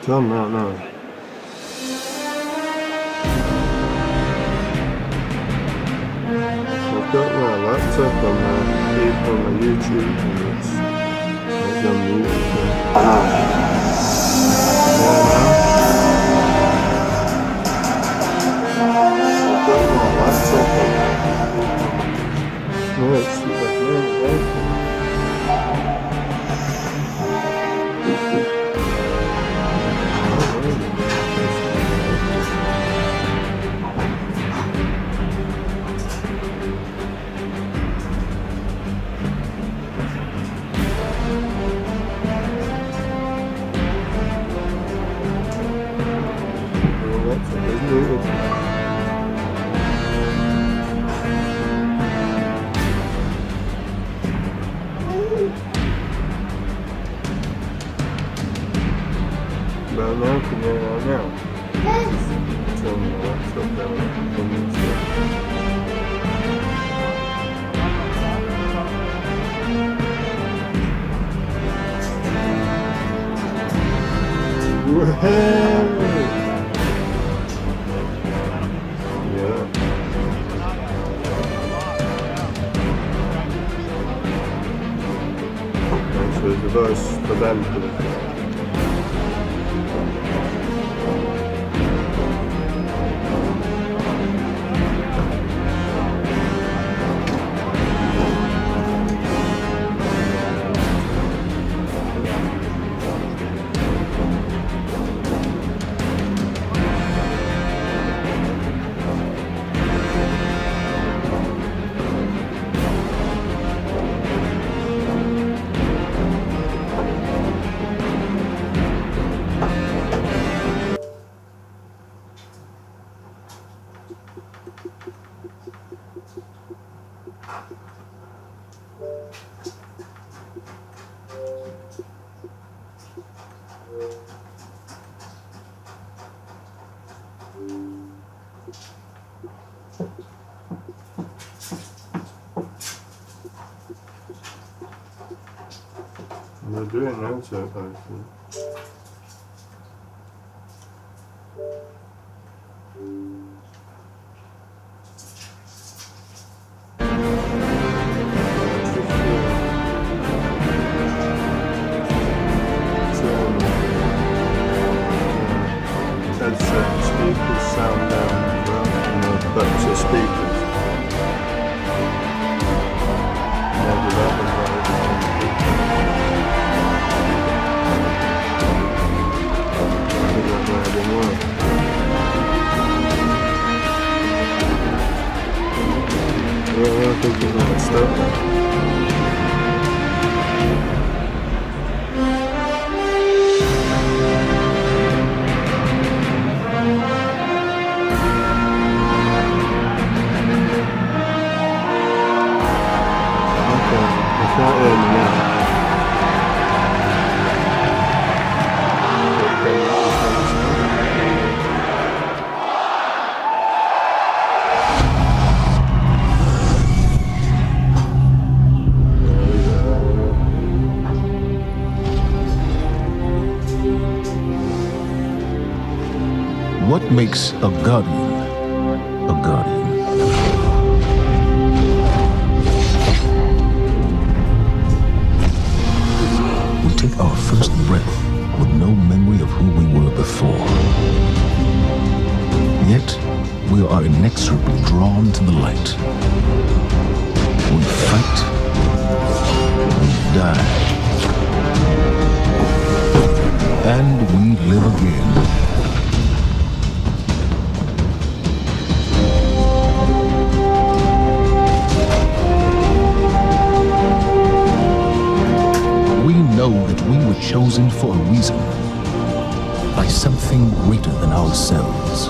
Done that now. I've got my laptop on my YouTube and it's on mute. I've got my laptop on. No, it's like Well, now can you hear now? Yes. Turn the laptop down. Yeah. Thanks for the device for them. We're doing now, so hopefully. Speakers sound down as well, but to speakers. Maybe that was well, I think it's not stuff. What makes a guardian a guardian? We take our first breath with no memory of who we were before. Yet, we are inexorably drawn to the light. We fight, we die, and we live again. That we were chosen for a reason, by something greater than ourselves.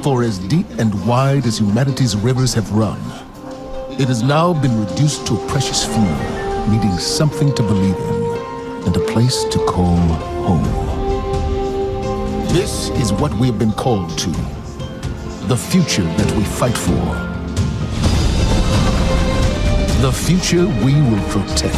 For as deep and wide as humanity's rivers have run, it has now been reduced to a precious few, needing something to believe in and a place to call home. This is what we have been called to, the future that we fight for. The future we will protect.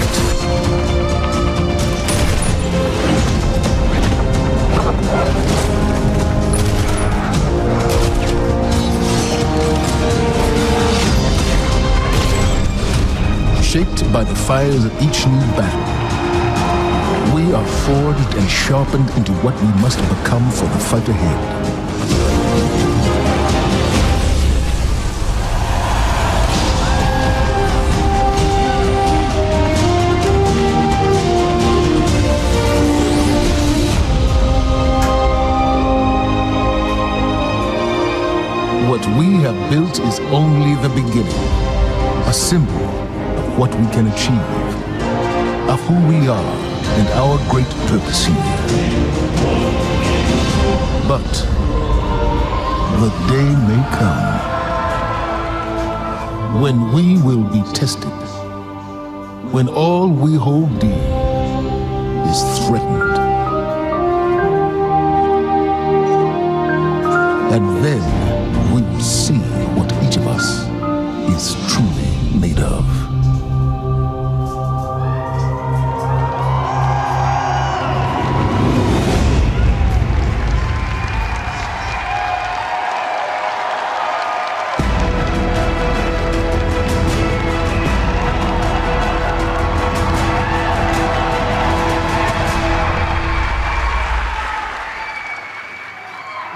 Shaped by the fires of each new battle, we are forged and sharpened into what we must become for the fight ahead. What we have built is only the beginning, a symbol of what we can achieve, of who we are and our great purpose here. But the day may come when we will be tested, when all we hold dear is threatened. And then we will see what each of us is truly made of.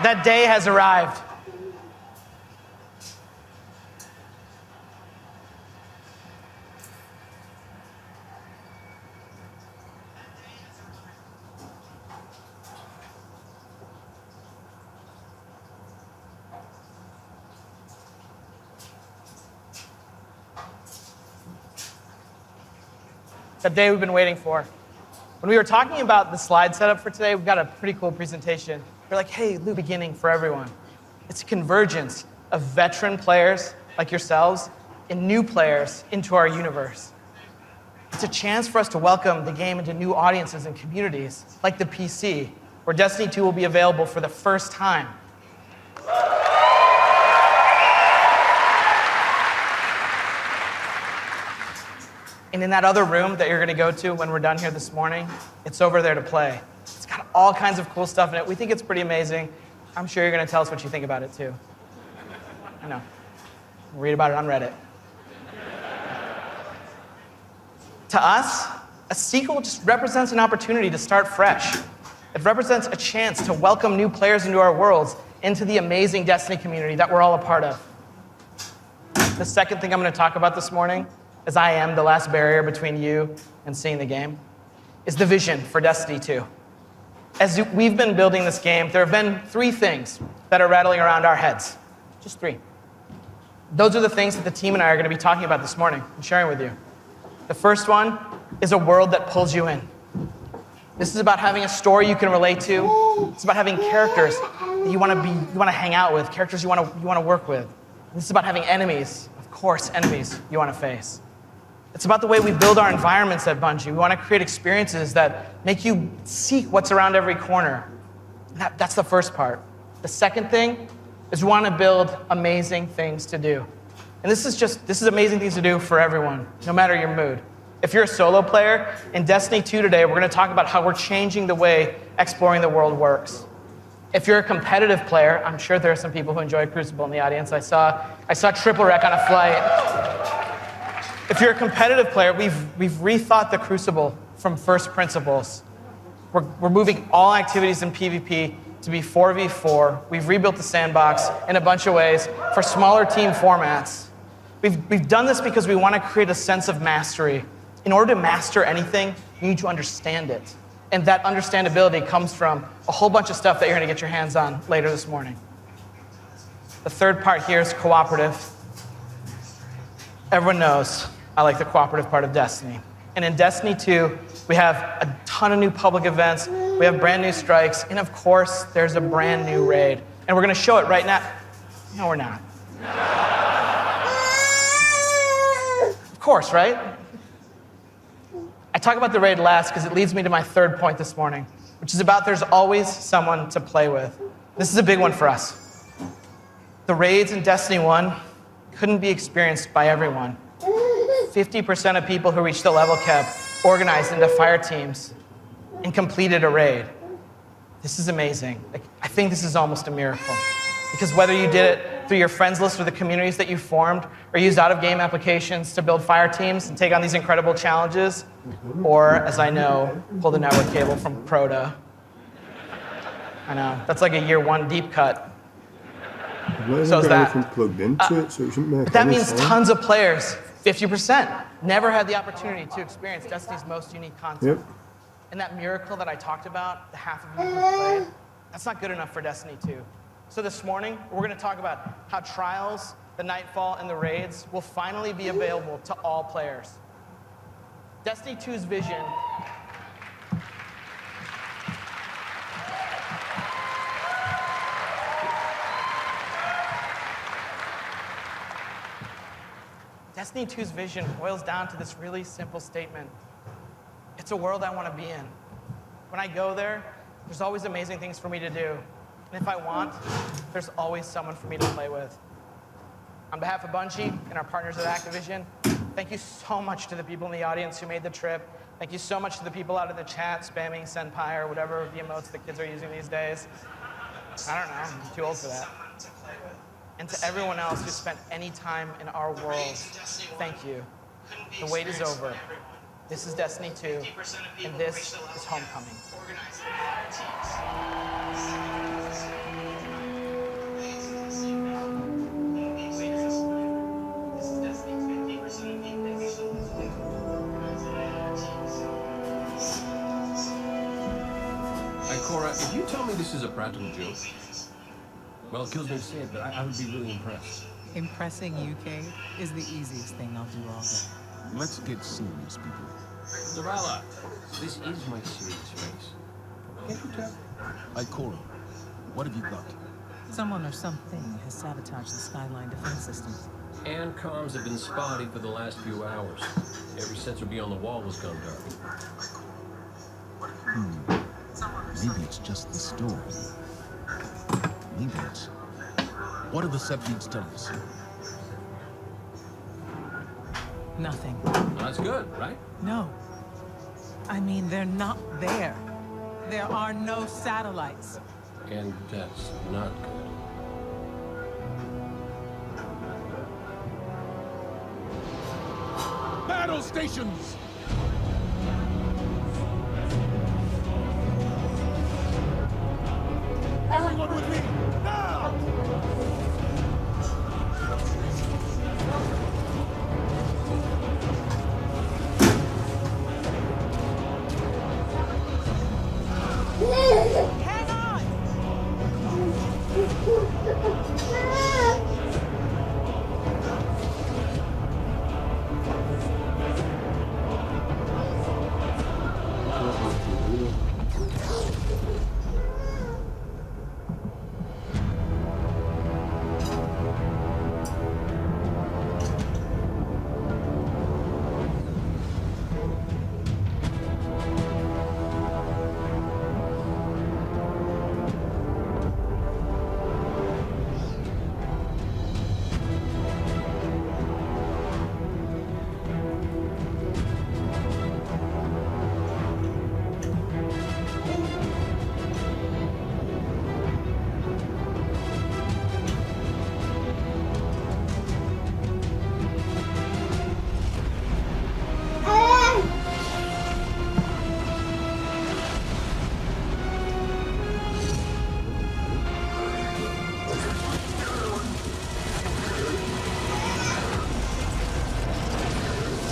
That day has arrived. That day we've been waiting for. When we were talking about the slide setup for today, we've got a pretty cool presentation. We're like, hey, Lou, beginning for everyone. It's a convergence of veteran players like yourselves and new players into our universe. It's a chance for us to welcome the game into new audiences and communities, like the PC, where Destiny 2 will be available for the first time. And in that other room that you're going to go to when we're done here this morning, it's over there to play. It's got all kinds of cool stuff in it. We think it's pretty amazing. I'm sure you're going to tell us what you think about it, too. I know. Read about it on Reddit. To us, a sequel just represents an opportunity to start fresh. It represents a chance to welcome new players into our worlds, into the amazing Destiny community that we're all a part of. The second thing I'm going to talk about this morning, as I am the last barrier between you and seeing the game, is the vision for Destiny 2. As we've been building this game, there have been three things that are rattling around our heads. Just three. Those are the things that the team and I are going to be talking about this morning and sharing with you. The first one is a world that pulls you in. This is about having a story you can relate to. It's about having characters that you want to hang out with, characters you want to work with. This is about having enemies, of course, enemies you want to face. It's about the way we build our environments at Bungie. We want to create experiences that make you seek what's around every corner. That's the first part. The second thing is we want to build amazing things to do. And this is amazing things to do for everyone, no matter your mood. If you're a solo player, in Destiny 2 today, we're going to talk about how we're changing the way exploring the world works. If you're a competitive player, I'm sure there are some people who enjoy Crucible in the audience. I saw Triple Wreck on a flight. If you're a competitive player, we've rethought the Crucible from first principles. We're moving all activities in PvP to be 4v4. We've rebuilt the sandbox in a bunch of ways for smaller team formats. We've done this because we want to create a sense of mastery. In order to master anything, you need to understand it. And that understandability comes from a whole bunch of stuff that you're going to get your hands on later this morning. The third part here is cooperative. Everyone knows I like the cooperative part of Destiny. And in Destiny 2, we have a ton of new public events, we have brand new strikes, and of course, there's a brand new raid. And we're going to show it right now. No, we're not. Of course, right? I talk about the raid last because it leads me to my third point this morning, which is about there's always someone to play with. This is a big one for us. The raids in Destiny 1 couldn't be experienced by everyone. 50% of people who reached the level cap organized into fire teams and completed a raid. This is amazing. Like, I think this is almost a miracle. Because whether you did it through your friends list or the communities that you formed, or used out-of-game applications to build fire teams and take on these incredible challenges, or, as I know, pull the network cable from Crota. I know, that's like a year one deep cut. So is that. Plugged into it, so it shouldn't make That any means sense. tons of players, 50%, never had the opportunity to experience Destiny's most unique content. Yep. And that miracle that I talked about, the half of you who played, that's not good enough for Destiny 2. So this morning, we're going to talk about how Trials, the Nightfall, and the Raids will finally be available to all players. Destiny 2's vision Destiny 2's vision boils down to this really simple statement. It's a world I want to be in. When I go there, there's always amazing things for me to do. And if I want, there's always someone for me to play with. On behalf of Bungie and our partners at Activision, thank you so much to the people in the audience who made the trip. Thank you so much to the people out in the chat spamming Senpai or whatever the emotes the kids are using these days. I don't know, I'm too old for that. And to everyone else who spent any time in our world, thank you. The wait is over. This is Destiny 2, and this is Homecoming. Cora, if you tell me this is a practical joke, well, it kills me to say it, but I would be really impressed. Impressing you, Cade, is the easiest thing I'll do all day. Let's get serious, people. Zavala, this is my serious face. Can't you tell? Ikora, what have you got? Someone or something has sabotaged the Skyline defense systems. And comms have been spotty for the last few hours. Every sensor beyond the wall has gone dark. Maybe it's just the storm. Maybe it's... What do the set reads tell us? Nothing. That's good, right? No. I mean, they're not there. There are no satellites. And that's not good. Battle stations! Everyone with me, now! Hang on!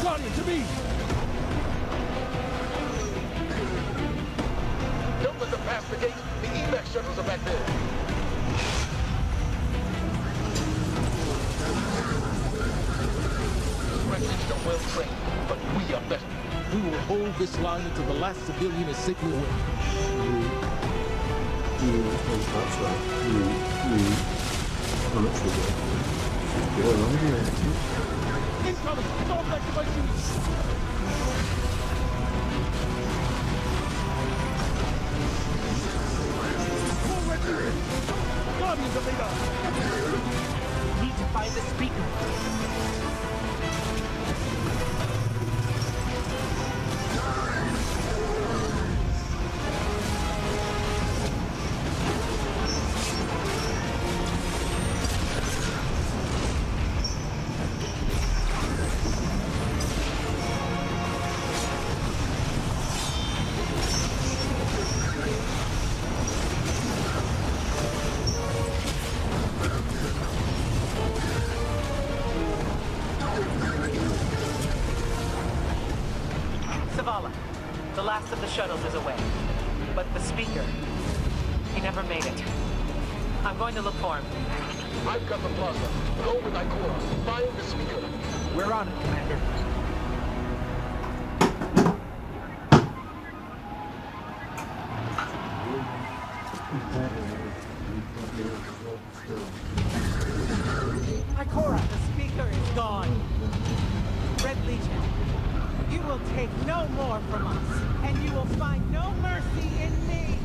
Guardian, to me! Don't let them pass the gate. The evac shuttles are back there. Russians are well trained, but we are better. We will hold this line until the last civilian is safely away. That's right. I'm not sure. She's going on here. Incoming! Assault activation! Guardians are made up! Need to find the speaker. shuttles is away. But the speaker, he never made it. I'm going to look for him. I've got the plaza. Go with Ikora. Find the speaker. We're on it, Commander. Ikora, the speaker is gone. Red Legion, you will take no more from us, and you will find no mercy in me.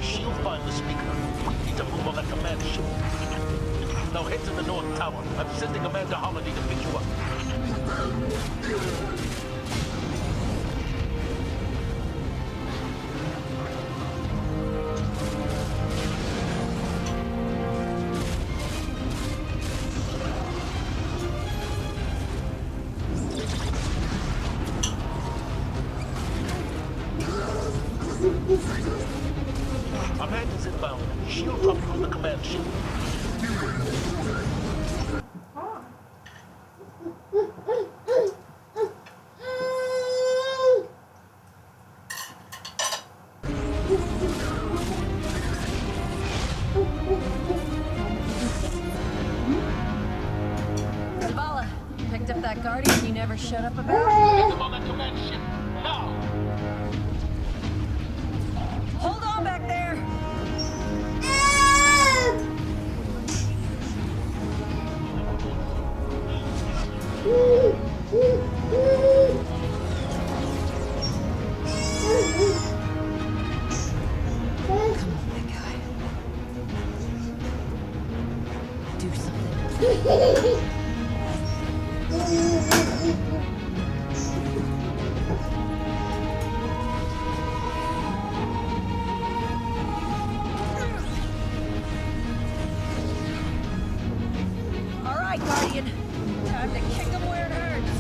She'll find the speaker. We need to move on that command ship. Now head to the North Tower. I'm sending Amanda Holiday to pick you up. Amanda's inbound. She'll drop you on the command ship. Zavala, picked up that Guardian you never shut up about? Get them on that command ship. Now! Hold on back there! Come on, big guy. Do something. All right, Guardian. Time to kick him where it hurts.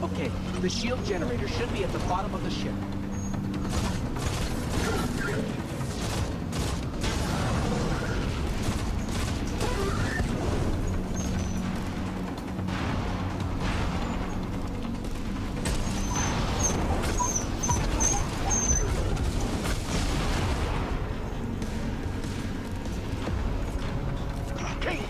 Okay, the shield generator should be at the bottom of the ship. Kate!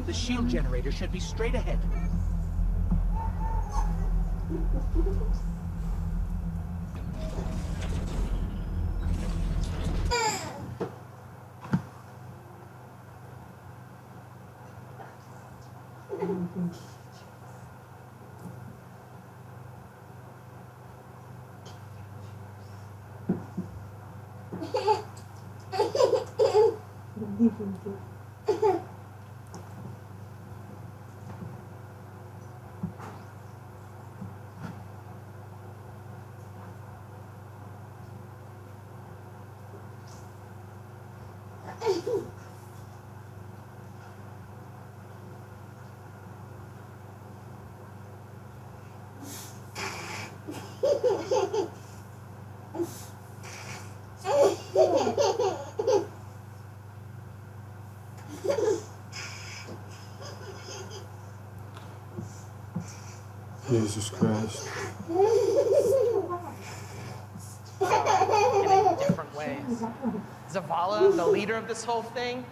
The shield generator should be straight ahead. Jesus Christ. In different ways. Zavala, the leader of this whole thing,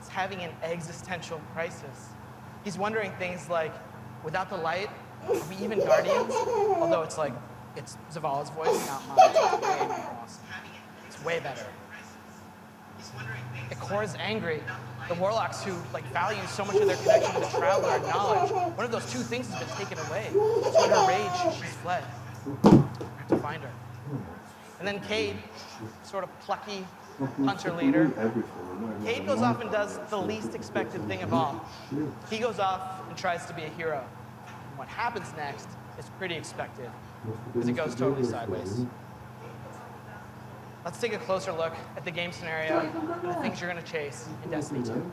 is having an existential crisis. He's wondering things like, without the light, are we even guardians? Although it's Zavala's voice, not mine. It's way more awesome. It's way better. Ikor's angry. The warlocks who value so much of their connection to the traveler and knowledge, one of those two things has been taken away. So in her rage, she's fled. We have to find her. And then Cade, sort of plucky hunter leader. Cade goes off and does the least expected thing of all. He goes off and tries to be a hero. And what happens next is pretty expected, because it goes totally sideways. Let's take a closer look at the game scenario and the things you're going to chase in Destiny 2.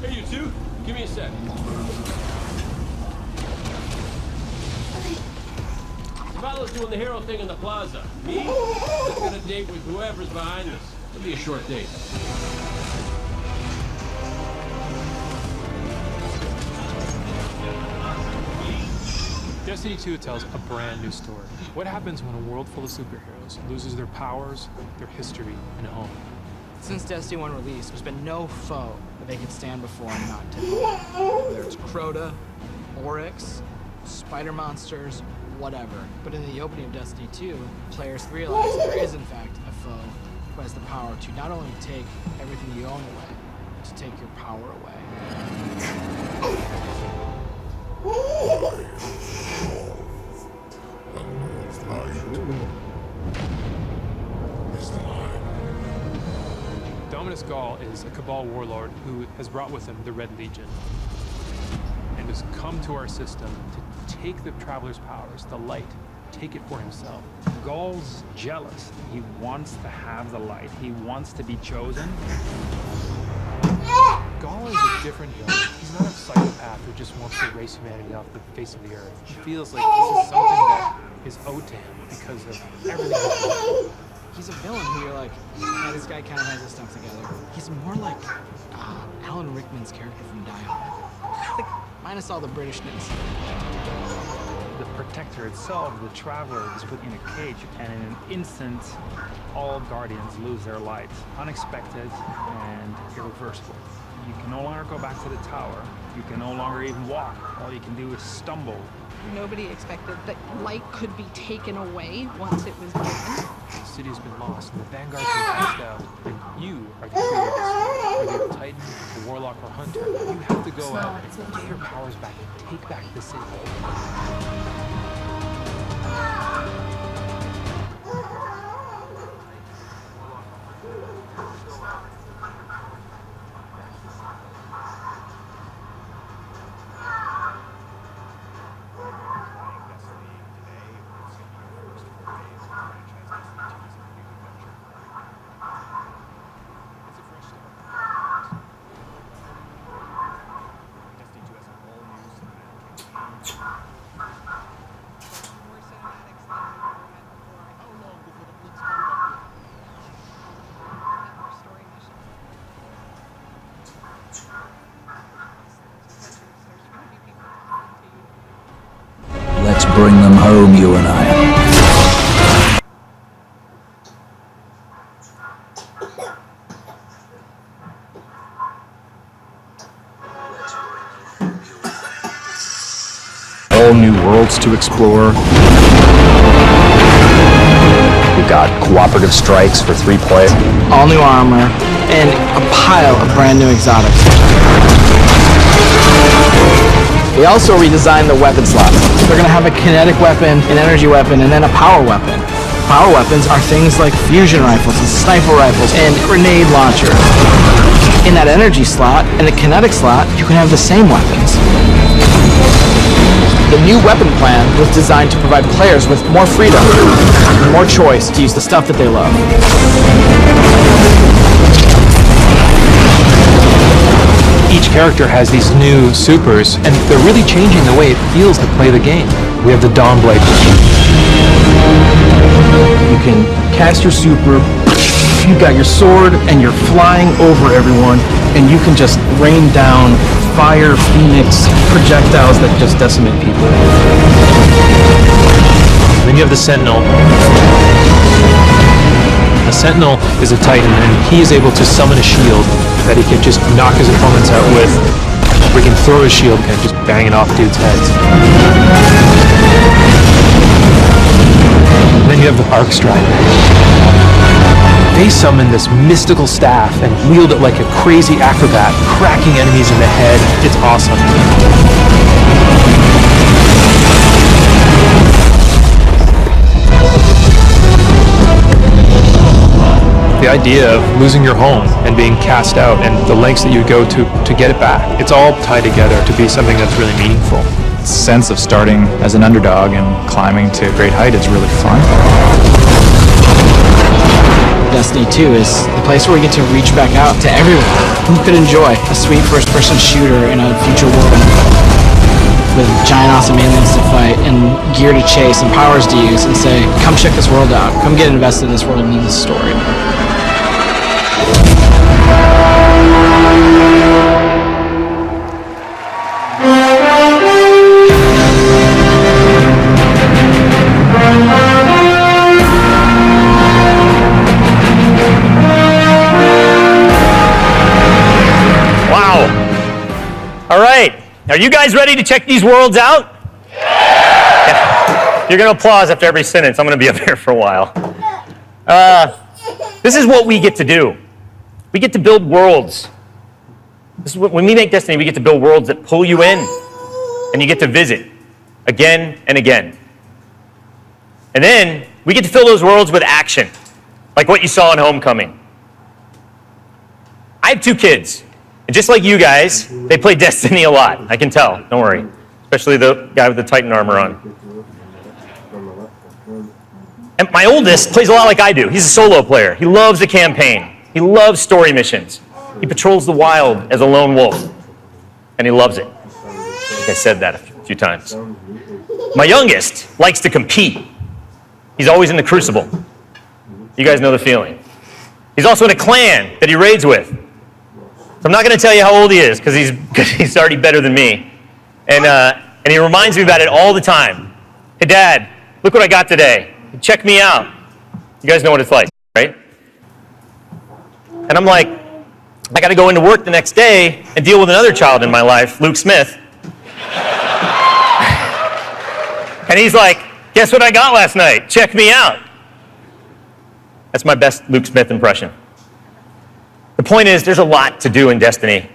Hey, you two, give me a sec. Zavala's doing the hero thing in the plaza. Me? Let's get a date with whoever's behind us. It'll be a short date. Destiny 2 tells a brand new story. What happens when a world full of superheroes loses their powers, their history, and home? Since Destiny 1 release, there's been no foe that they could stand before and not take. Whether it's Crota, Oryx, spider monsters, whatever. But in the opening of Destiny 2, players realize there is in fact a foe who has the power to not only take everything you own away, but to take your power away. Dominus Gall is a Cabal warlord who has brought with him the Red Legion and has come to our system to take the Traveler's powers, the light, take it for himself. Gall's jealous. He wants to have the light. He wants to be chosen. Gall is a different guy. He's not a psychopath who just wants to erase humanity off the face of the earth. He feels like this is something that is owed to him because of everything he's done. He's a villain who you're like, yeah, this guy kind of has his stuff together. He's more like Alan Rickman's character from Die Hard. Minus all the Britishness. The Protector itself, the Traveler, is put in a cage, and in an instant, all Guardians lose their light. Unexpected and irreversible. You can no longer go back to the tower. You can no longer even walk. All you can do is stumble. Nobody expected that light could be taken away once it was given. The city's been lost, and the Vanguard's been passed out. And you are the hero of this. Whether you're a Titan, a Warlock, or Hunter, you have to go out and get your powers back and take back the city. Let's bring them home, you and I. to explore. We've got cooperative strikes for 3 players. All new armor, and a pile of brand new exotics. We also redesigned the weapon slots. They're gonna have a kinetic weapon, an energy weapon, and then a power weapon. Power weapons are things like fusion rifles and sniper rifles and grenade launchers. In that energy slot and the kinetic slot, you can have the same weapons. The new weapon plan was designed to provide players with more freedom and more choice to use the stuff that they love. Each character has these new supers, and they're really changing the way it feels to play the game. We have the Dawnblade. You can cast your super, you've got your sword, and you're flying over everyone, and you can just rain down fire, phoenix, projectiles that just decimate people. Then you have the Sentinel. A Sentinel is a Titan, and he is able to summon a shield that he can just knock his opponents out with. Or he can throw his shield and just bang it off dudes' heads. And then you have the Arc Strider. They summon this mystical staff and wield it like a crazy acrobat, cracking enemies in the head. It's awesome. The idea of losing your home and being cast out and the lengths that you go to get it back, it's all tied together to be something that's really meaningful. The sense of starting as an underdog and climbing to a great height is really fun. Destiny 2 is the place where we get to reach back out to everyone who could enjoy a sweet first-person shooter in a future world with giant awesome aliens to fight and gear to chase and powers to use and say, come check this world out, come get invested in this world and in this story. All right, are you guys ready to check these worlds out? Yeah. You're gonna applause after every sentence. I'm gonna be up here for a while. This is what we get to do. We get to build worlds. This is when we make Destiny, we get to build worlds that pull you in, and you get to visit again and again. And then we get to fill those worlds with action, like what you saw in Homecoming. I have 2 kids. And just like you guys, they play Destiny a lot. I can tell, don't worry. Especially the guy with the Titan armor on. And my oldest plays a lot like I do. He's a solo player. He loves the campaign. He loves story missions. He patrols the wild as a lone wolf. And he loves it. I think I said that a few times. My youngest likes to compete. He's always in the Crucible. You guys know the feeling. He's also in a clan that he raids with. So I'm not going to tell you how old he is because he's already better than me. And he reminds me about it all the time. Hey, Dad, look what I got today. Check me out. You guys know what it's like, right? And I'm like, I got to go into work the next day and deal with another child in my life, Luke Smith. And he's like, guess what I got last night? Check me out. That's my best Luke Smith impression. The point is, there's a lot to do in Destiny.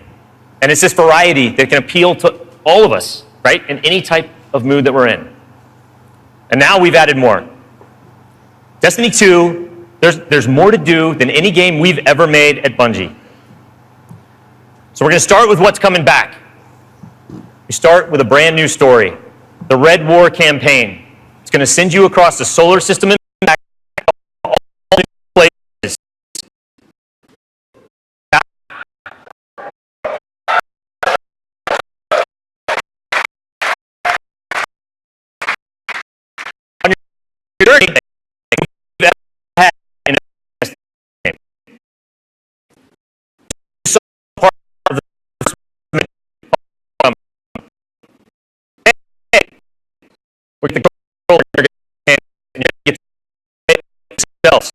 And it's this variety that can appeal to all of us, right? In any type of mood that we're in. And now we've added more. Destiny 2, there's more to do than any game we've ever made at Bungie. So we're going to start with what's coming back. We start with a brand new story, the Red War campaign. It's going to send you across the solar system and back to all new places. On your journey, you've ever had in a game. So part of the with the control in your hand, and you get else.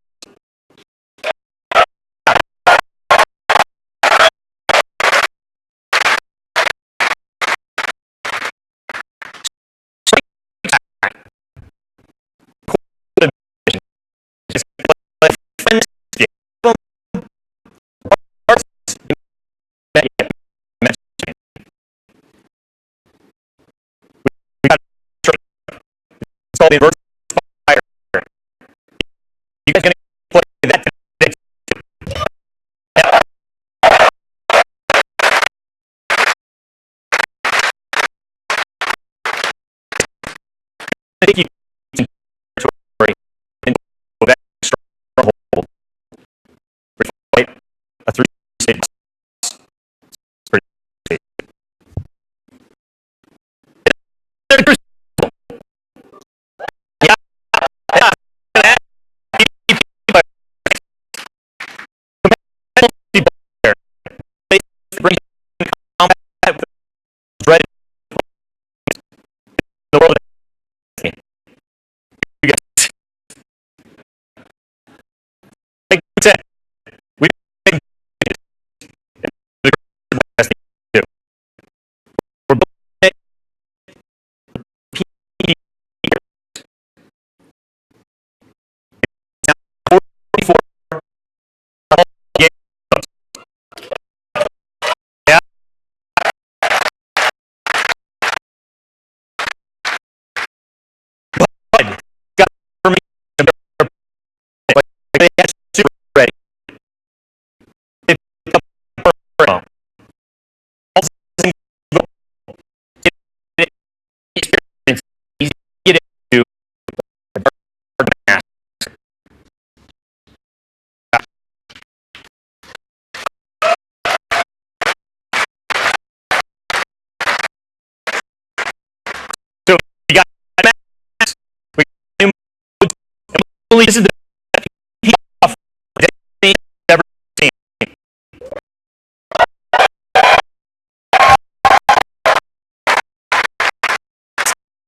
called inverse fire. You guys gonna play that today? Take you to territory and that stronghold. Fight a 3-state. It's pretty safe. Yeah. Bring combat with dread in the world of Destiny. You guys, like we said, we make the Destiny too. We're building it. Now 44 games. Yeah. But got for me like they had super ready. They picked up the experience easy to get into a dark mask. So you got mask, we got new modes, and hopefully this is the best Destiny ever seen.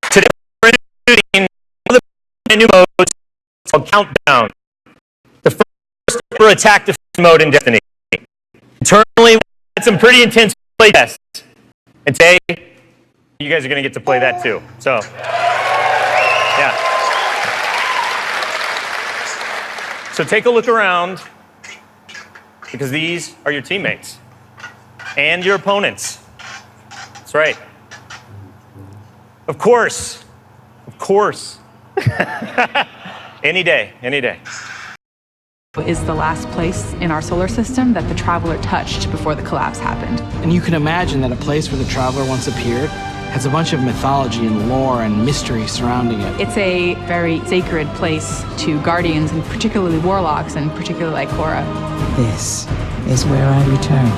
Today we're introducing one of the brand new modes called Countdown. The first ever attack defense mode in Destiny. Internally, we had some pretty intense play tests. And today, you guys are going to get to play that too. So, yeah. So take a look around, because these are your teammates and your opponents. That's right. Of course. Any day, any day. Is the last place in our solar system that the Traveler touched before the collapse happened. And you can imagine that a place where the Traveler once appeared has a bunch of mythology and lore and mystery surrounding it. It's a very sacred place to Guardians, and particularly Warlocks, and particularly Ikora. This is where I return.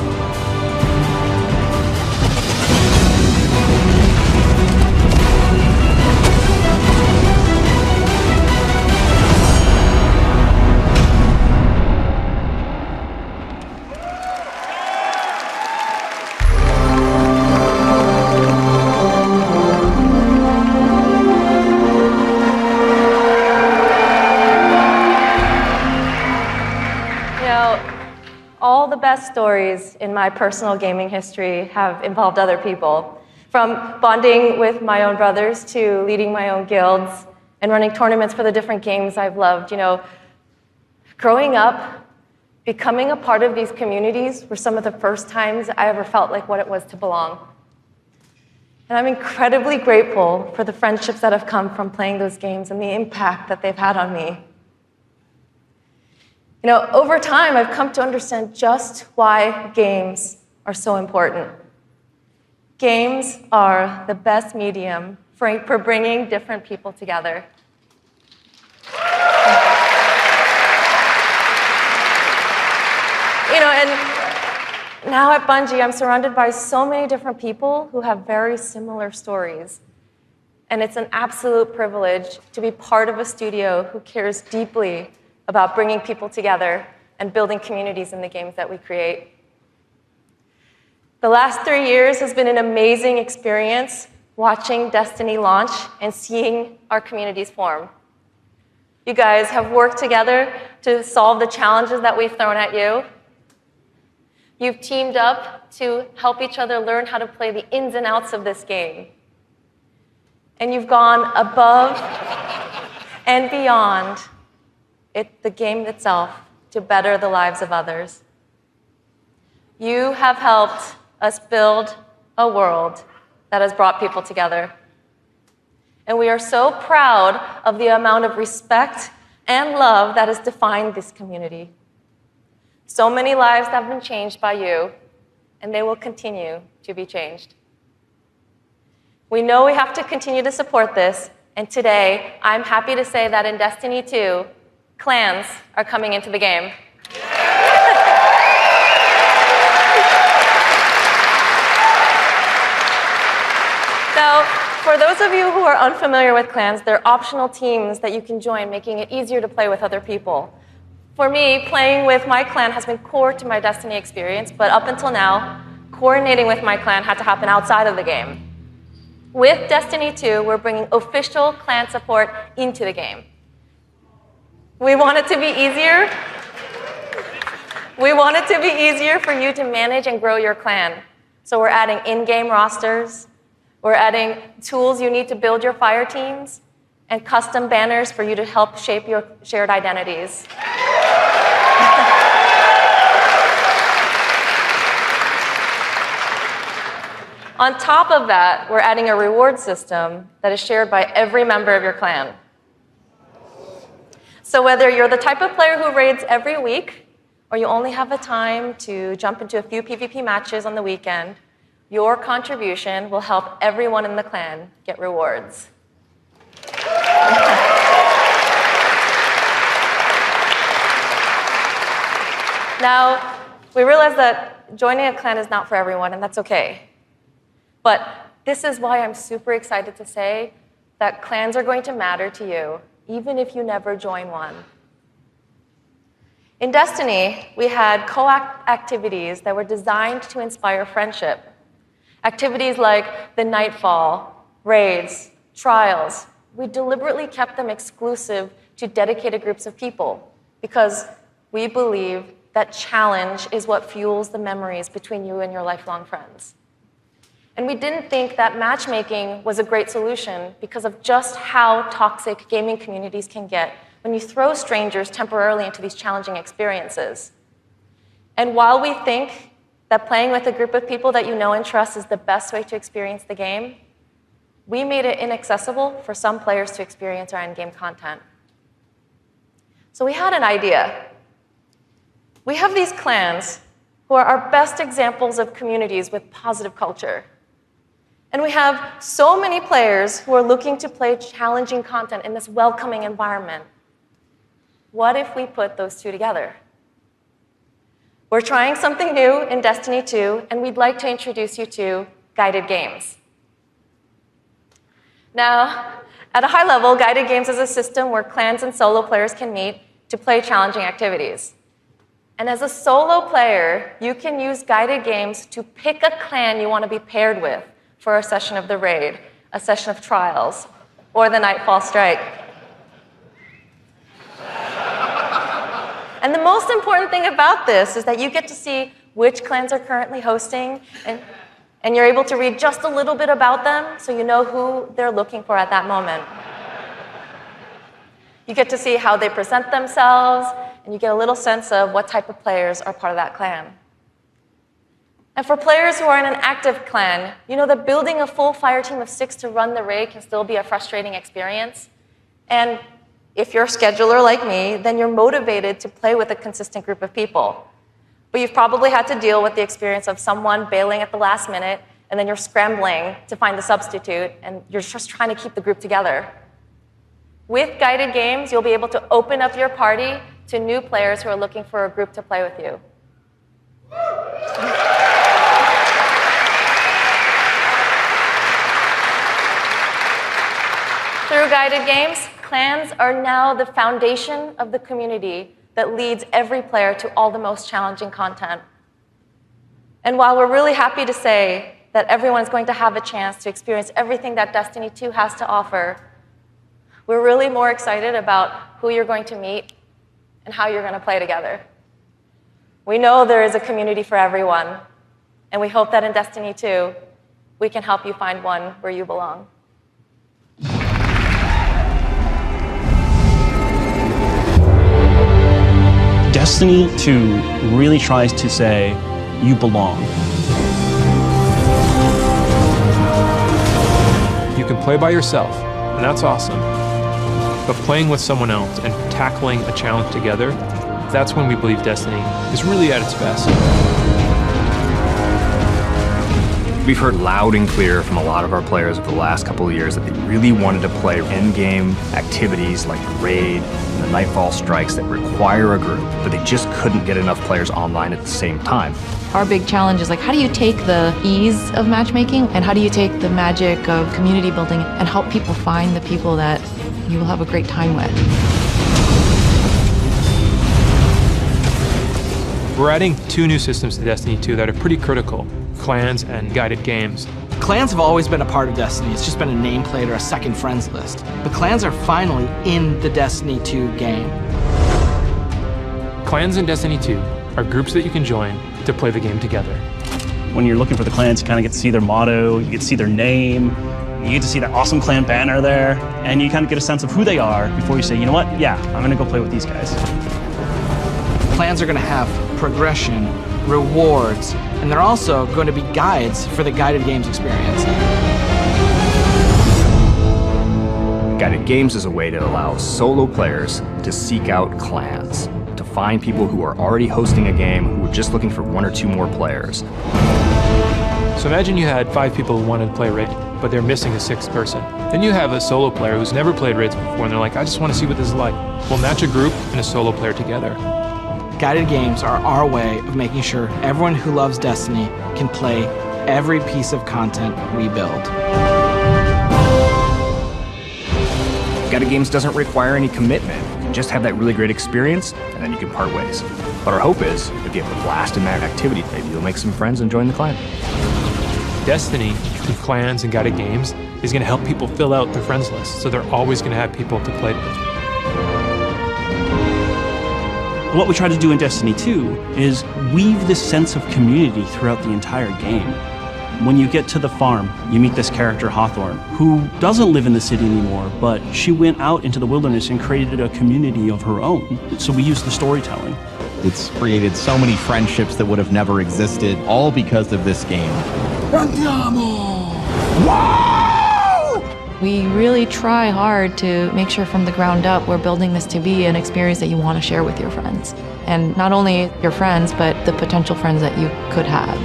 All the best stories in my personal gaming history have involved other people. From bonding with my own brothers to leading my own guilds and running tournaments for the different games I've loved. Growing up, becoming a part of these communities were some of the first times I ever felt like what it was to belong. And I'm incredibly grateful for the friendships that have come from playing those games and the impact that they've had on me. Over time, I've come to understand just why games are so important. Games are the best medium for bringing different people together. And now at Bungie, I'm surrounded by so many different people who have very similar stories. And it's an absolute privilege to be part of a studio who cares deeply about bringing people together and building communities in the games that we create. The last 3 years has been an amazing experience watching Destiny launch and seeing our communities form. You guys have worked together to solve the challenges that we've thrown at you. You've teamed up to help each other learn how to play the ins and outs of this game. And you've gone above and beyond the game itself to better the lives of others. You have helped us build a world that has brought people together. And we are so proud of the amount of respect and love that has defined this community. So many lives have been changed by you, and they will continue to be changed. We know we have to continue to support this, and today, I'm happy to say that in Destiny 2, clans are coming into the game. Now, for those of you who are unfamiliar with clans, they're optional teams that you can join, making it easier to play with other people. For me, playing with my clan has been core to my Destiny experience, but up until now, coordinating with my clan had to happen outside of the game. With Destiny 2, we're bringing official clan support into the game. We want it to be easier. We want it to be easier for you to manage and grow your clan. So we're adding in-game rosters, we're adding tools you need to build your fire teams, and custom banners for you to help shape your shared identities. On top of that, we're adding a reward system that is shared by every member of your clan. So whether you're the type of player who raids every week, or you only have the time to jump into a few PvP matches on the weekend, your contribution will help everyone in the clan get rewards. Now, we realize that joining a clan is not for everyone, and that's okay. But this is why I'm super excited to say that clans are going to matter to you, even if you never join one. In Destiny, we had co-op activities that were designed to inspire friendship. Activities like the Nightfall, raids, trials. We deliberately kept them exclusive to dedicated groups of people because we believe that challenge is what fuels the memories between you and your lifelong friends. And we didn't think that matchmaking was a great solution because of just how toxic gaming communities can get when you throw strangers temporarily into these challenging experiences. And while we think that playing with a group of people that you know and trust is the best way to experience the game, we made it inaccessible for some players to experience our endgame content. So we had an idea. We have these clans who are our best examples of communities with positive culture. And we have so many players who are looking to play challenging content in this welcoming environment. What if we put those two together? We're trying something new in Destiny 2, and we'd like to introduce you to guided games. Now, at a high level, guided games is a system where clans and solo players can meet to play challenging activities. And as a solo player, you can use guided games to pick a clan you want to be paired with for a session of the raid, a session of trials, or the Nightfall Strike. And the most important thing about this is that you get to see which clans are currently hosting, and you're able to read just a little bit about them so you know who they're looking for at that moment. You get to see how they present themselves, and you get a little sense of what type of players are part of that clan. And for players who are in an active clan, you know that building a full fire team of 6 to run the raid can still be a frustrating experience. And if you're a scheduler like me, then you're motivated to play with a consistent group of people. But you've probably had to deal with the experience of someone bailing at the last minute, and then you're scrambling to find a substitute, and you're just trying to keep the group together. With guided games, you'll be able to open up your party to new players who are looking for a group to play with you. Through guided games, clans are now the foundation of the community that leads every player to all the most challenging content. And while we're really happy to say that everyone's going to have a chance to experience everything that Destiny 2 has to offer, we're really more excited about who you're going to meet and how you're going to play together. We know there is a community for everyone, and we hope that in Destiny 2, we can help you find one where you belong. Destiny 2 really tries to say, you belong. You can play by yourself, and that's awesome. But playing with someone else and tackling a challenge together, that's when we believe Destiny is really at its best. We've heard loud and clear from a lot of our players over the last couple of years that they really wanted to play endgame activities like the raid and the Nightfall strikes that require a group, but they just couldn't get enough players online at the same time. Our big challenge is like, how do you take the ease of matchmaking and how do you take the magic of community building and help people find the people that you will have a great time with? We're adding 2 new systems to Destiny 2 that are pretty critical: clans and guided games. Clans have always been a part of Destiny. It's just been a nameplate or a second friends list. But clans are finally in the Destiny 2 game. Clans in Destiny 2 are groups that you can join to play the game together. When you're looking for the clans, you kind of get to see their motto, you get to see their name, you get to see that awesome clan banner there, and you kind of get a sense of who they are before you say, you know what, yeah, I'm gonna go play with these guys. Clans are gonna have progression, rewards, and they're also going to be guides for the guided games experience. Guided games is a way to allow solo players to seek out clans, to find people who are already hosting a game who are just looking for 1 or 2 more players. So imagine you had 5 people who wanted to play Raid, but they're missing a 6th person. Then you have a solo player who's never played Raids before, and they're like, I just want to see what this is like. We'll match a group and a solo player together. Guided games are our way of making sure everyone who loves Destiny can play every piece of content we build. Guided games doesn't require any commitment. You can just have that really great experience, and then you can part ways. But our hope is, if you have a blast in that activity, maybe you'll make some friends and join the clan. Destiny, through clans and guided games, is going to help people fill out their friends list, so they're always going to have people to play with. What we try to do in Destiny 2 is weave this sense of community throughout the entire game. When you get to the farm, you meet this character, Hawthorne, who doesn't live in the city anymore, but she went out into the wilderness and created a community of her own. So we use the storytelling. It's created so many friendships that would have never existed, all because of this game. We really try hard to make sure from the ground up we're building this to be an experience that you want to share with your friends. And not only your friends, but the potential friends that you could have.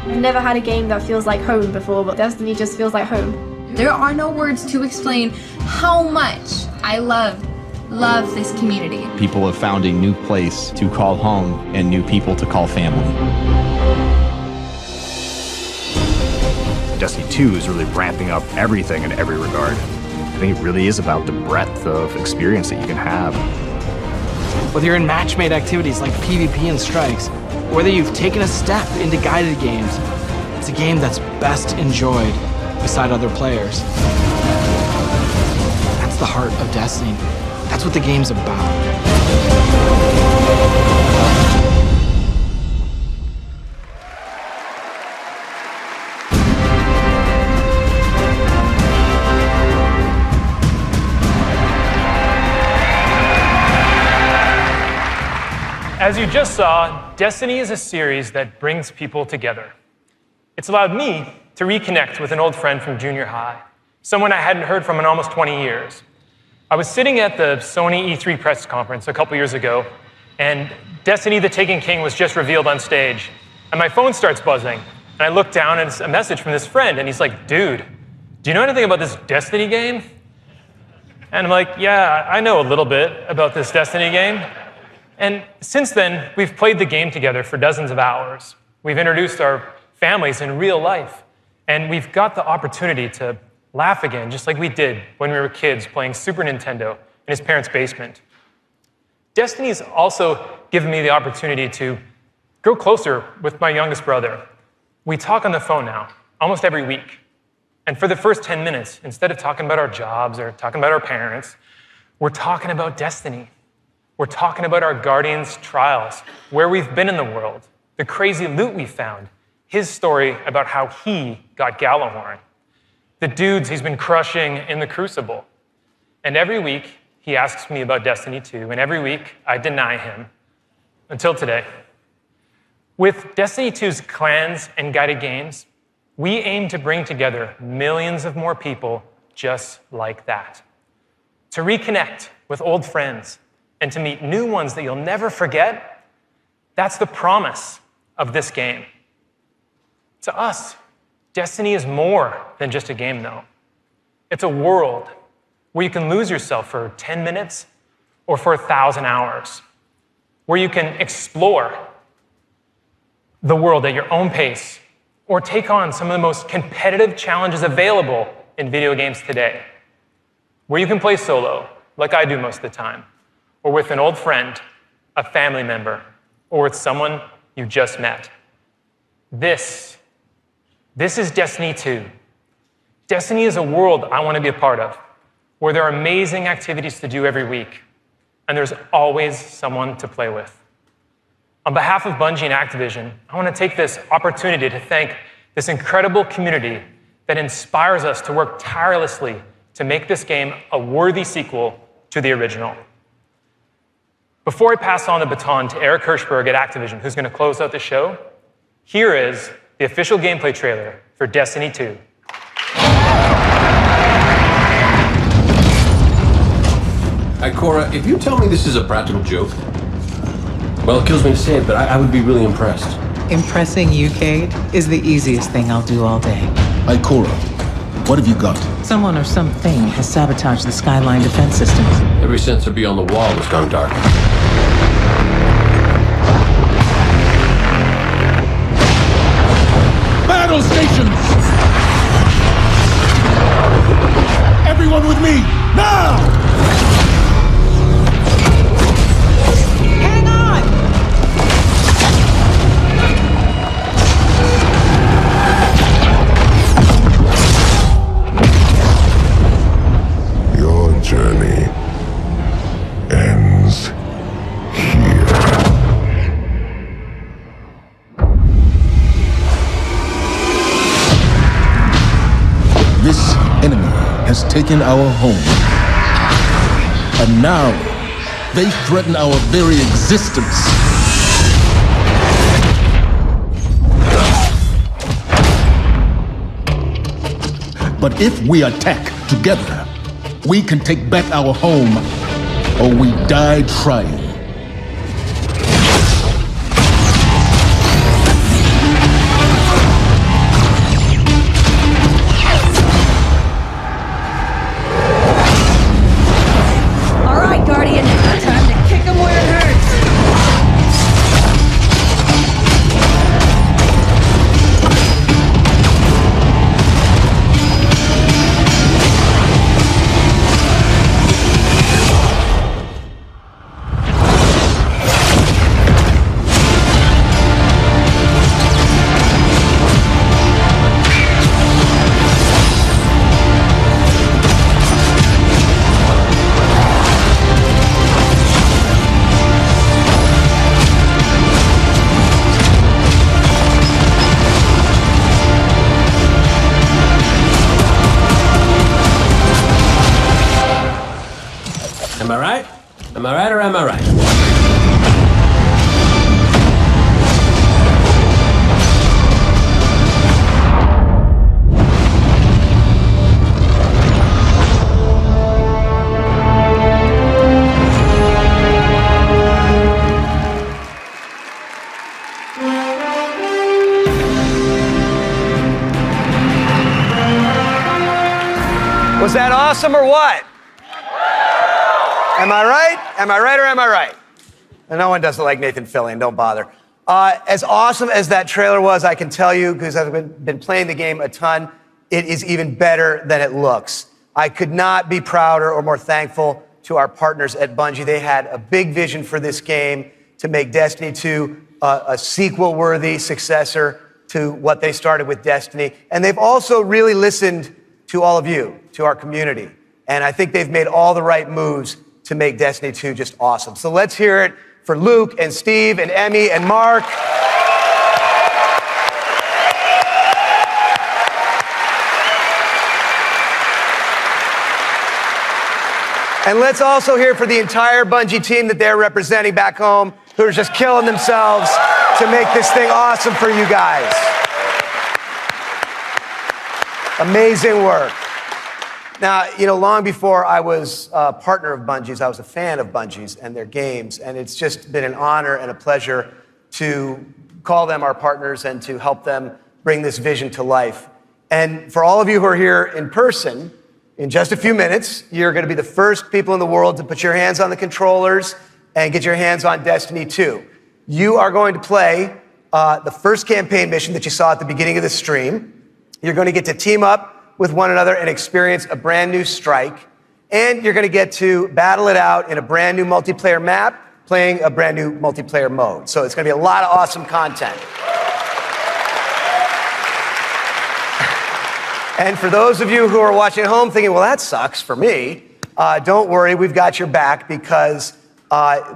I've never had a game that feels like home before, but Destiny just feels like home. There are no words to explain how much I love this community. People have found a new place to call home and new people to call family. Destiny 2 is really ramping up everything in every regard. I think it really is about the breadth of experience that you can have. Whether you're in match-made activities like PvP and strikes, or whether you've taken a step into guided games, it's a game that's best enjoyed beside other players. That's the heart of Destiny. That's what the game's about. As you just saw, Destiny is a series that brings people together. It's allowed me to reconnect with an old friend from junior high, someone I hadn't heard from in almost 20 years. I was sitting at the Sony E3 press conference a couple years ago, and Destiny the Taken King was just revealed on stage, and my phone starts buzzing, and I look down and it's a message from this friend, and he's like, dude, do you know anything about this Destiny game? And I'm like, yeah, I know a little bit about this Destiny game. And since then, we've played the game together for dozens of hours. We've introduced our families in real life. And we've got the opportunity to laugh again, just like we did when we were kids playing Super Nintendo in his parents' basement. Destiny's also given me the opportunity to grow closer with my youngest brother. We talk on the phone now, almost every week. And for the first 10 minutes, instead of talking about our jobs or talking about our parents, we're talking about Destiny. We're talking about our Guardian's trials, where we've been in the world, the crazy loot we found, his story about how he got Gallahorn, the dudes he's been crushing in the Crucible. And every week, he asks me about Destiny 2, and every week, I deny him, until today. With Destiny 2's clans and guided games, we aim to bring together millions of more people just like that. To reconnect with old friends and to meet new ones that you'll never forget, that's the promise of this game. To us, Destiny is more than just a game, though. It's a world where you can lose yourself for 10 minutes or for 1,000 hours, where you can explore the world at your own pace or take on some of the most competitive challenges available in video games today, where you can play solo, like I do most of the time, or with an old friend, a family member, or with someone you just met. This is Destiny 2. Destiny is a world I want to be a part of, where there are amazing activities to do every week, and there's always someone to play with. On behalf of Bungie and Activision, I want to take this opportunity to thank this incredible community that inspires us to work tirelessly to make this game a worthy sequel to the original. Before I pass on the baton to Eric Hirschberg at Activision, who's going to close out the show, here is the official gameplay trailer for Destiny 2. Ikora, if you tell me this is a practical joke, well, it kills me to say it, but I would be really impressed. Impressing you, Cade, is the easiest thing I'll do all day. Ikora, what have you got? Someone or something has sabotaged the Skyline defense systems. Every sensor beyond the wall has gone dark. Battle stations! Everyone with me, now! Hang on! Your journey ends here. This enemy has taken our home. And now, they threaten our very existence. But if we attack together, we can take back our home, or we die trying. All right, Guardian, time to kick him where it hurts. Am I right? Am I right or am I right? Was that awesome or what? Am I right? Am I right or am I right? And no one does it like Nathan Fillion, don't bother. As awesome as that trailer was, I can tell you, because I've been playing the game a ton, it is even better than it looks. I could not be prouder or more thankful to our partners at Bungie. They had a big vision for this game to make Destiny 2 a sequel-worthy successor to what they started with Destiny. And they've also really listened to all of you, to our community. And I think they've made all the right moves to make Destiny 2 just awesome. So let's hear it for Luke and Steve and Emmy and Mark. And let's also hear for the entire Bungie team that they're representing back home, who are just killing themselves to make this thing awesome for you guys. Amazing work. Now, long before I was a partner of Bungie's, I was a fan of Bungie's and their games, and it's just been an honor and a pleasure to call them our partners and to help them bring this vision to life. And for all of you who are here in person, in just a few minutes, you're going to be the first people in the world to put your hands on the controllers and get your hands on Destiny 2. You are going to play the first campaign mission that you saw at the beginning of the stream. You're going to get to team up with one another and experience a brand new strike. And you're going to get to battle it out in a brand new multiplayer map, playing a brand new multiplayer mode. So it's going to be a lot of awesome content. And for those of you who are watching at home thinking, well, that sucks for me, don't worry, we've got your back because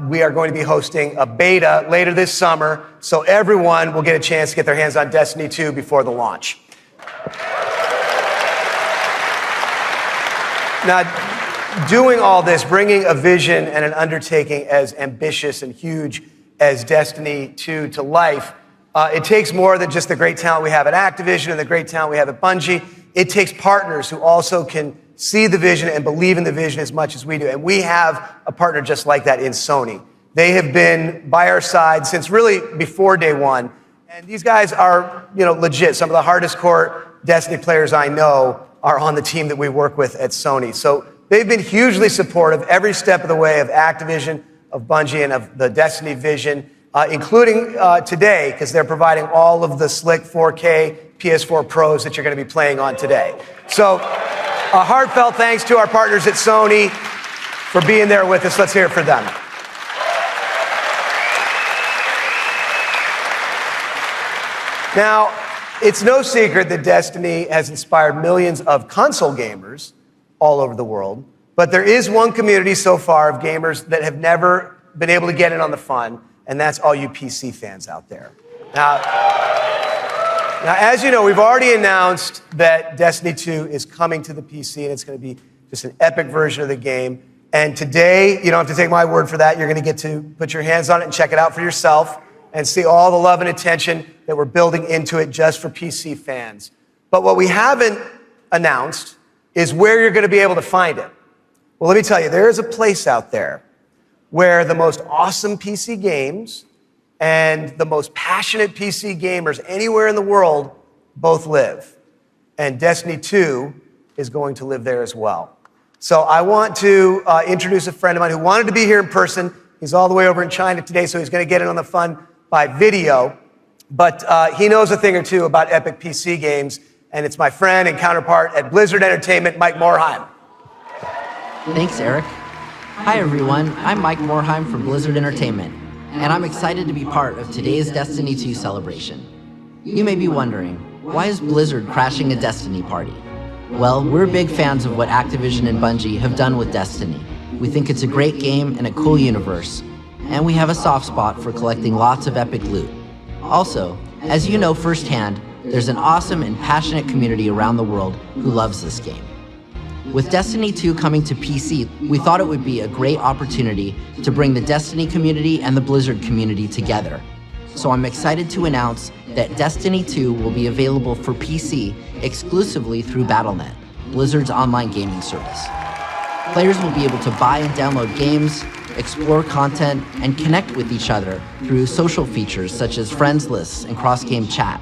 we are going to be hosting a beta later this summer, so everyone will get a chance to get their hands on Destiny 2 before the launch. Now, doing all this, bringing a vision and an undertaking as ambitious and huge as Destiny 2 to life, it takes more than just the great talent we have at Activision and the great talent we have at Bungie. It takes partners who also can see the vision and believe in the vision as much as we do. And we have a partner just like that in Sony. They have been by our side since really before day one. And these guys are, legit. Some of the hardest core Destiny players I know are on the team that we work with at Sony. So they've been hugely supportive every step of the way of Activision, of Bungie, and of the Destiny vision, including today, because they're providing all of the slick 4K PS4 Pros that you're going to be playing on today. So a heartfelt thanks to our partners at Sony for being there with us. Let's hear it for them. Now, it's no secret that Destiny has inspired millions of console gamers all over the world, but there is one community so far of gamers that have never been able to get in on the fun, and that's all you PC fans out there. Now, as you know, we've already announced that Destiny 2 is coming to the PC, and it's going to be just an epic version of the game. And today, you don't have to take my word for that. You're going to get to put your hands on it and check it out for yourself and see all the love and attention that we're building into it just for PC fans. But what we haven't announced is where you're going to be able to find it. Well, let me tell you, there is a place out there where the most awesome PC games and the most passionate PC gamers anywhere in the world both live. And Destiny 2 is going to live there as well. So I want to introduce a friend of mine who wanted to be here in person. He's all the way over in China today, so he's going to get in on the fun by video. But he knows a thing or two about epic PC games, and it's my friend and counterpart at Blizzard Entertainment, Mike Morheim. Thanks, Eric. Hi, everyone. I'm Mike Morheim from Blizzard Entertainment, and I'm excited to be part of today's Destiny 2 celebration. You may be wondering, why is Blizzard crashing a Destiny party? Well, we're big fans of what Activision and Bungie have done with Destiny. We think it's a great game and a cool universe, and we have a soft spot for collecting lots of epic loot. Also, as you know firsthand, there's an awesome and passionate community around the world who loves this game. With Destiny 2 coming to PC, we thought it would be a great opportunity to bring the Destiny community and the Blizzard community together. So I'm excited to announce that Destiny 2 will be available for PC exclusively through Battle.net, Blizzard's online gaming service. Players will be able to buy and download games, explore content, and connect with each other through social features such as friends lists and cross-game chat.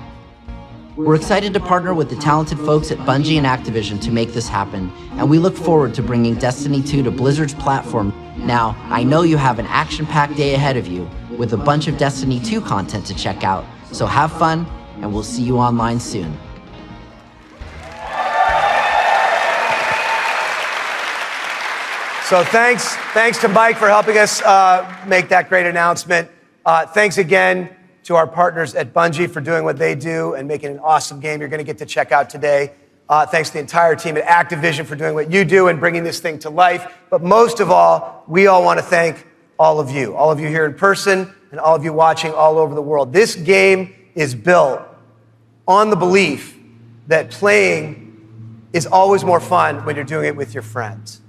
We're excited to partner with the talented folks at Bungie and Activision to make this happen, and we look forward to bringing Destiny 2 to Blizzard's platform. Now, I know you have an action-packed day ahead of you with a bunch of Destiny 2 content to check out, so have fun, and we'll see you online soon. So thanks to Mike for helping us make that great announcement. Thanks again to our partners at Bungie for doing what they do and making an awesome game you're going to get to check out today. Thanks to the entire team at Activision for doing what you do and bringing this thing to life. But most of all, we all want to thank all of you here in person and all of you watching all over the world. This game is built on the belief that playing is always more fun when you're doing it with your friends.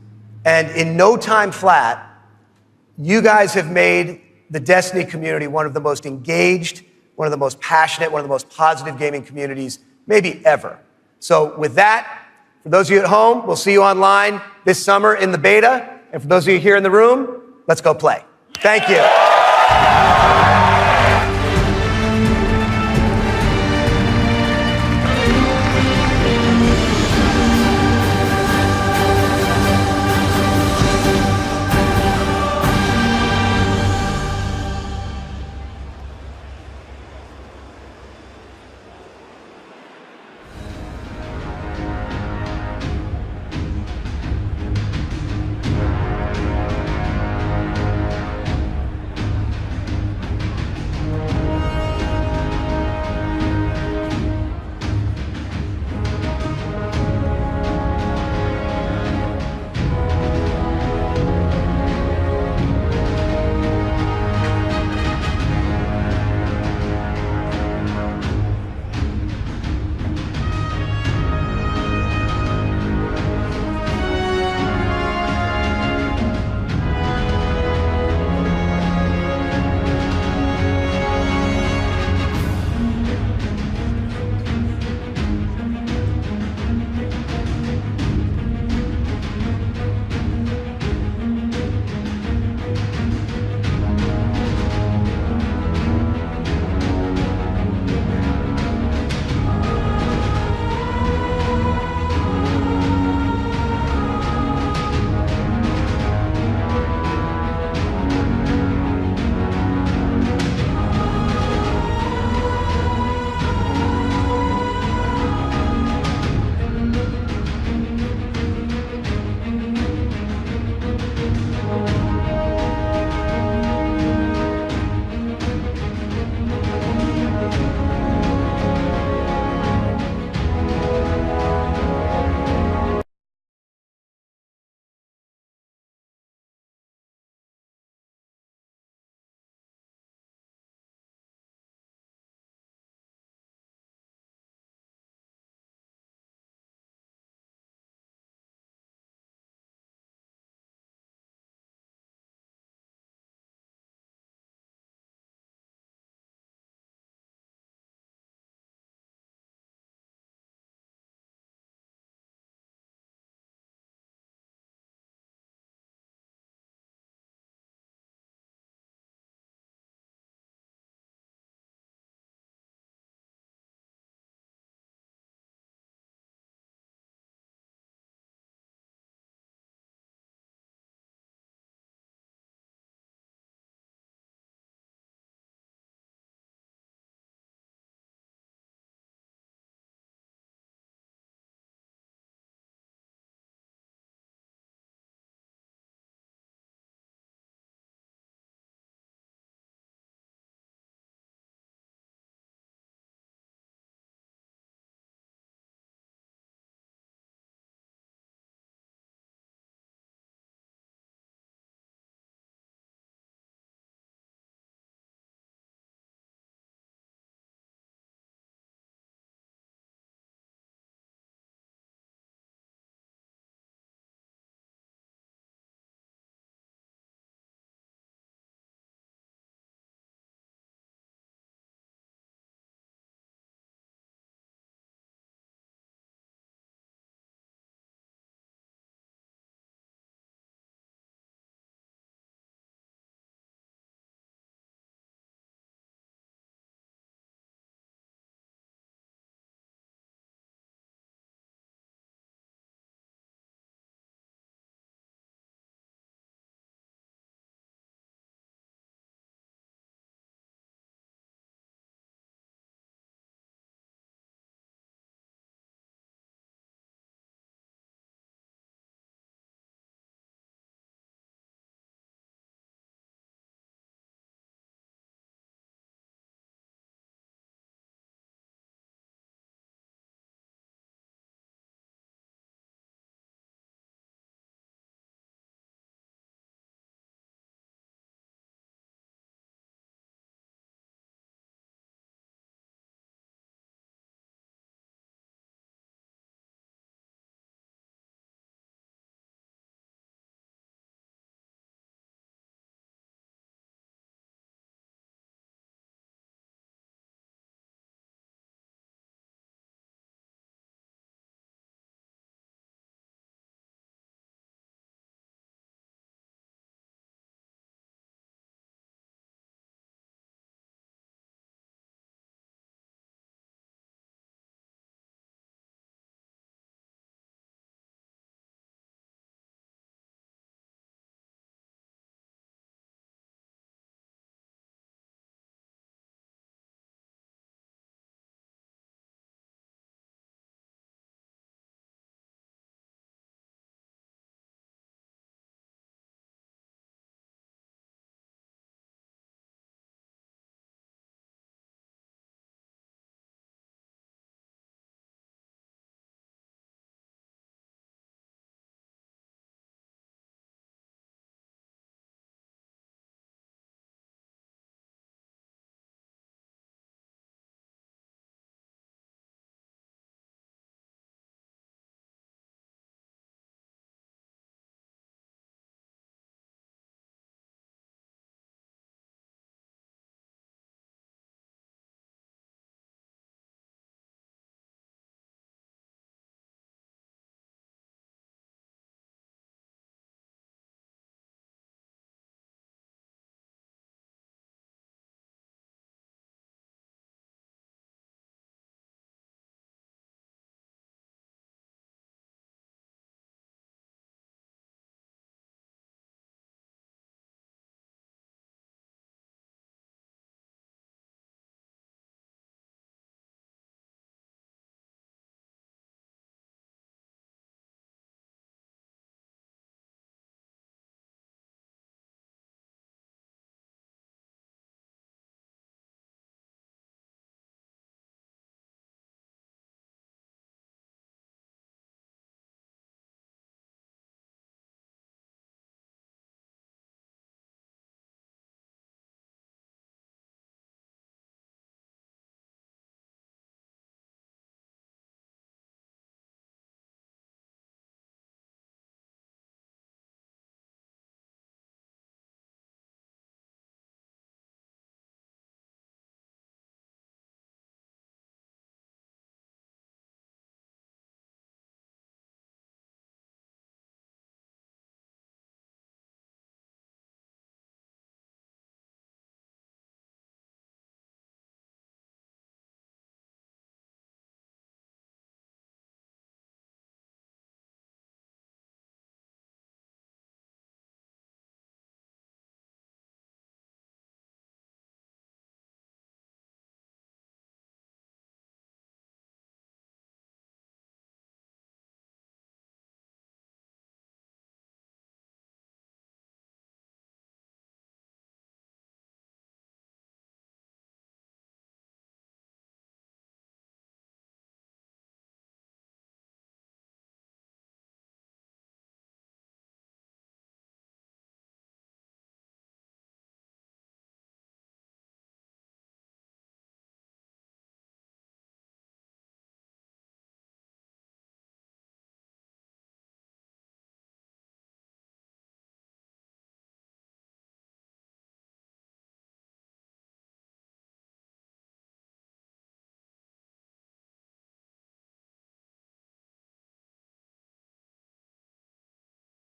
And in no time flat, you guys have made the Destiny community one of the most engaged, one of the most passionate, one of the most positive gaming communities maybe ever. So with that, For those of you at home, we'll see you online this summer in the beta. And for those of you here in the room, let's go play. Thank you.